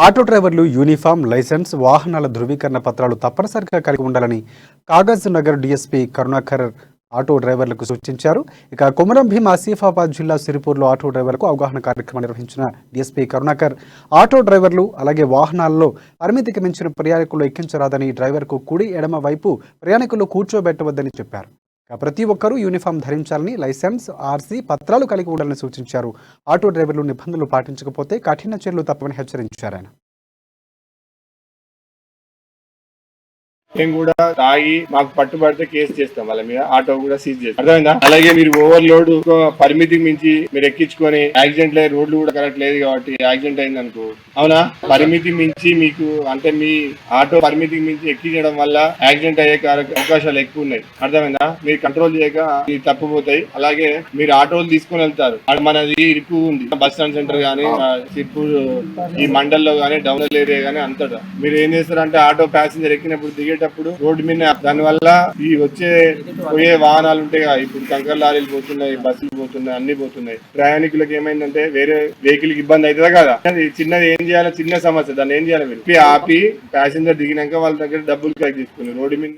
Auto డ్రైవర్లు uniform, licence, వాహనాల ధృవీకరణ పత్రాలు తప్పనిసరిగా కలిగి ఉండాలని కాగజ్ నగర్ డీఎస్పీ కరుణాకర్ ఆటో డ్రైవర్లకు సూచించారు. ఇక కొమరం భీం ఆసిఫాబాద్ జిల్లా సిరిపూర్లో ఆటో డ్రైవర్లకు అవగాహన కార్యక్రమం నిర్వహించిన డీఎస్పీ కరుణాకర్ ఆటో డ్రైవర్లు అలాగే వాహనాల్లో పరిమితికి మించిన ప్రయాణికులు ఎక్కించరాదని, డ్రైవర్కు కుడి ఎడమ వైపు ప్రయాణికులు కూర్చోబెట్టవద్దని చెప్పారు. ప్రతి ఒక్కరూ యూనిఫామ్ ధరించాలని, లైసెన్స్, ఆర్సీ పత్రాలు కలిగి ఉండాలని సూచించారు. ఆటో డ్రైవర్లు నిబంధనలు పాటించకపోతే కఠిన చర్యలు తప్పవని హెచ్చరించారు ఆయన. మేము కూడా తాగి మాకు పట్టుబడితే కేసు చేస్తాం, వాళ్ళ మీద ఆటో కూడా సీజ్ చేస్తాం. అర్థమైందా? అలాగే మీరు ఓవర్లోడ్ పరిమితికి మించి మీరు ఎక్కించుకొని యాక్సిడెంట్ లేదు, రోడ్లు కూడా కరెక్ట్ లేదు కాబట్టి యాక్సిడెంట్ అయింది అనుకో, అవునా? పరిమితి మించి మీకు అంటే మీ ఆటో పరిమితికి మించి ఎక్కించడం వల్ల యాక్సిడెంట్ అయ్యే అవకాశాలు ఎక్కువ ఉన్నాయి. అర్థమైందా? మీరు కంట్రోల్ చేయక తప్పిపోతాయి. అలాగే మీరు ఆటోలు తీసుకుని వెళ్తారు, మనది ఇరుకు ఉంది, బస్ స్టాండ్ సెంటర్ గానీ, సిర్పూర్ ఈ మండల్లో గానీ, డౌన్ ఏరియా గానీ అంతటా మీరు ఏం చేస్తారంటే ఆటో ప్యాసింజర్ ఎక్కినప్పుడు దిగేటప్పుడు రోడ్డు మీద దాని వల్ల ఈ పోయే వాహనాలు ఉంటాయి కదా, ఇప్పుడు కంకర్ లారీలు పోతున్నాయి, బస్సులు పోతున్నాయి, అన్ని పోతున్నాయి. ప్రయాణికులకు ఏమైందంటే వేరే వెహికల్ కి ఇబ్బంది అవుతుందా కదా, చిన్నది ఏం చేయాలి, చిన్న సమస్య, దాన్ని ఏం చేయాలి, మీరు ఆపి ప్యాసింజర్ దిగినాక వాళ్ళ దగ్గర డబ్బులు కలెక్ట్ చేసుకుని రోడ్డు మీద